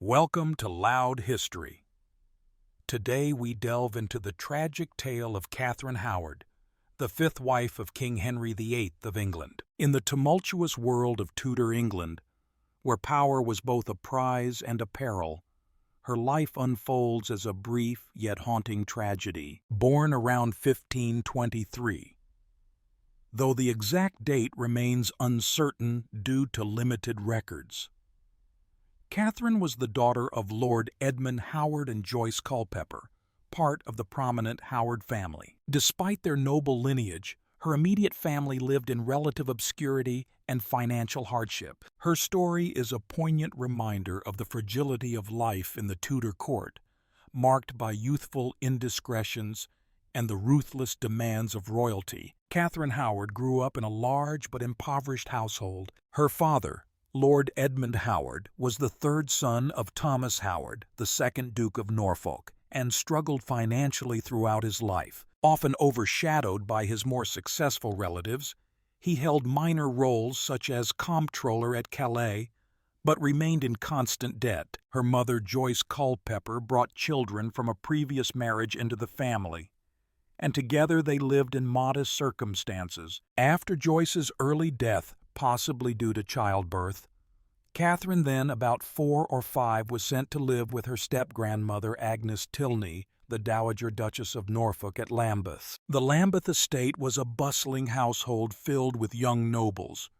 Welcome to Loud History. Today we delve into the tragic tale of Katherine Howard, the fifth wife of King Henry VIII of England. In the tumultuous world of Tudor England, where power was both a prize and a peril, her life unfolds as a brief yet haunting tragedy. Born around 1523, though the exact date remains uncertain due to limited records. Katherine was the daughter of Lord Edmund Howard and Joyce Culpeper, part of the prominent Howard family. Despite their noble lineage, her immediate family lived in relative obscurity and financial hardship. Her story is a poignant reminder of the fragility of life in the Tudor court, marked by youthful indiscretions and the ruthless demands of royalty. Katherine Howard grew up in a large but impoverished household. Her father, Lord Edmund Howard, was the third son of Thomas Howard, the second Duke of Norfolk, and struggled financially throughout his life. Often overshadowed by his more successful relatives, he held minor roles such as comptroller at Calais, but remained in constant debt. Her mother, Joyce Culpeper, brought children from a previous marriage into the family, and together they lived in modest circumstances. After Joyce's early death, possibly due to childbirth, Katherine, then about 4 or 5, was sent to live with her step-grandmother Agnes Tilney, the Dowager Duchess of Norfolk, at Lambeth. The Lambeth estate was a bustling household filled with young nobles,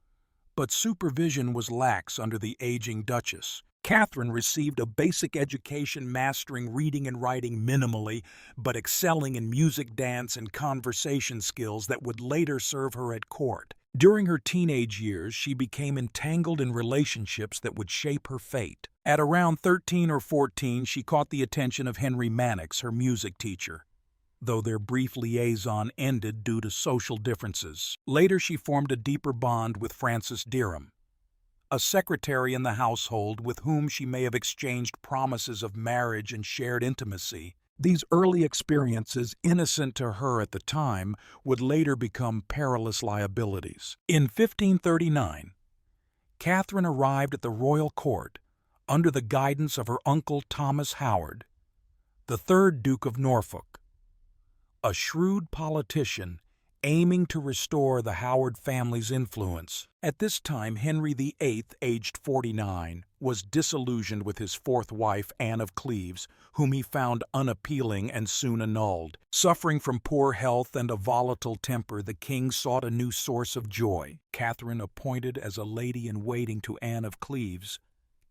but supervision was lax under the aging Duchess. Katherine received a basic education, mastering reading and writing minimally, but excelling in music, dance, and conversation skills that would later serve her at court. During her teenage years, she became entangled in relationships that would shape her fate. At around 13 or 14, she caught the attention of Henry Mannix, her music teacher, though their brief liaison ended due to social differences. Later, she formed a deeper bond with Francis Derham, a secretary in the household with whom she may have exchanged promises of marriage and shared intimacy. These early experiences, innocent to her at the time, would later become perilous liabilities. In 1539, Katherine arrived at the royal court under the guidance of her uncle Thomas Howard, the third Duke of Norfolk, a shrewd politician aiming to restore the Howard family's influence. At this time, Henry VIII, aged 49, was disillusioned with his fourth wife, Anne of Cleves, whom he found unappealing and soon annulled. Suffering from poor health and a volatile temper, the king sought a new source of joy. Katherine, appointed as a lady-in-waiting to Anne of Cleves,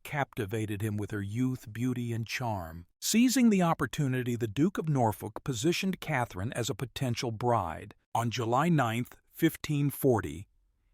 captivated him with her youth, beauty, and charm. Seizing the opportunity, the Duke of Norfolk positioned Katherine as a potential bride. On July 9, 1540,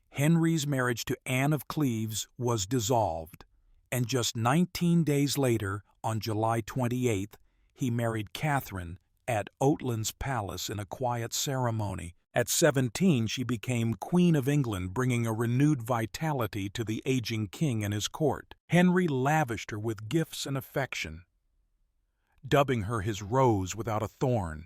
Henry's marriage to Anne of Cleves was dissolved, and just 19 days later, on July 28, he married Katherine at Oatlands Palace in a quiet ceremony. At 17, she became Queen of England, bringing a renewed vitality to the aging king and his court. Henry lavished her with gifts and affection, dubbing her his rose without a thorn,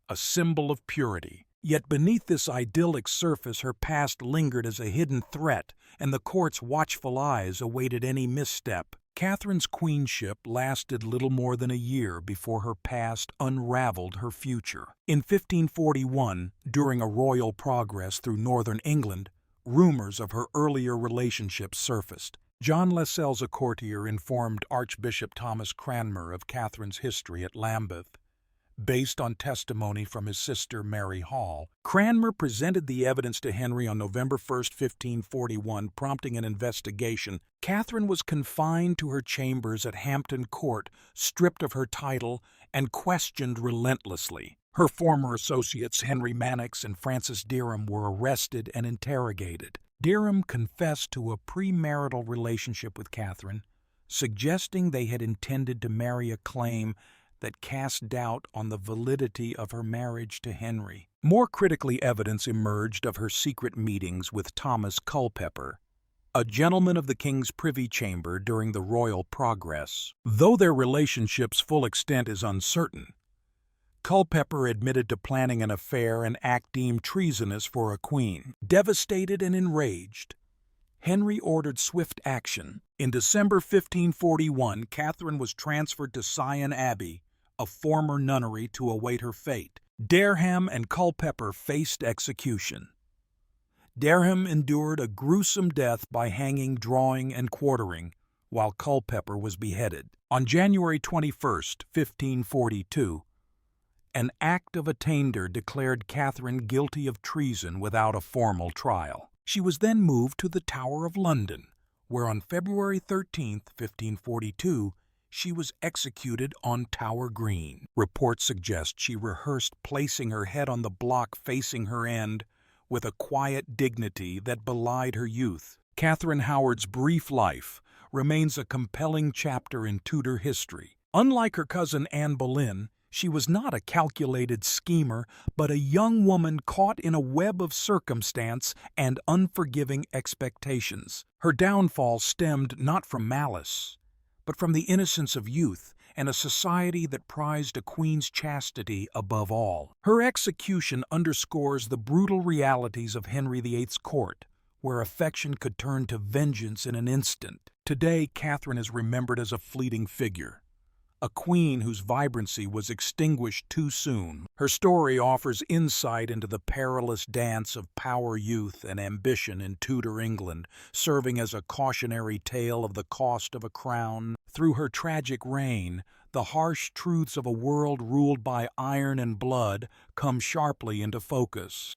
a symbol of purity. Yet beneath this idyllic surface, her past lingered as a hidden threat, and the court's watchful eyes awaited any misstep. Katherine's queenship lasted little more than a year before her past unraveled her future. In 1541, during a royal progress through northern England, rumors of her earlier relationships surfaced. John Lascelles, a courtier, informed Archbishop Thomas Cranmer of Katherine's history at Lambeth. Based on testimony from his sister Mary Hall, Cranmer presented the evidence to Henry on November 1, 1541, prompting an investigation. Katherine was confined to her chambers at Hampton Court, stripped of her title, and questioned relentlessly. Her former associates, Henry Mannix and Francis Derham, were arrested and interrogated. Derham confessed to a premarital relationship with Katherine, suggesting they had intended to marry, a claim that cast doubt on the validity of her marriage to Henry. More critically, evidence emerged of her secret meetings with Thomas Culpeper, a gentleman of the king's privy chamber during the royal progress. Though their relationship's full extent is uncertain, Culpeper admitted to planning an affair, an act deemed treasonous for a queen. Devastated and enraged, Henry ordered swift action. In December 1541, Catherine was transferred to Sion Abbey, a former nunnery, to await her fate. Dereham and Culpeper faced execution. Dereham endured a gruesome death by hanging, drawing, and quartering, while Culpeper was beheaded. On January 21, 1542, an Act of Attainder declared Catherine guilty of treason without a formal trial. She was then moved to the Tower of London, where on February 13, 1542, she was executed on Tower Green. Reports suggest she rehearsed placing her head on the block facing her end with a quiet dignity that belied her youth. Katherine Howard's brief life remains a compelling chapter in Tudor history. Unlike her cousin Anne Boleyn, she was not a calculated schemer, but a young woman caught in a web of circumstance and unforgiving expectations. Her downfall stemmed not from malice, but from the innocence of youth and a society that prized a queen's chastity above all. Her execution underscores the brutal realities of Henry VIII's court, where affection could turn to vengeance in an instant. Today, Catherine is remembered as a fleeting figure, a queen whose vibrancy was extinguished too soon. Her story offers insight into the perilous dance of power, youth, and ambition in Tudor England, serving as a cautionary tale of the cost of a crown. Through her tragic reign, the harsh truths of a world ruled by iron and blood come sharply into focus.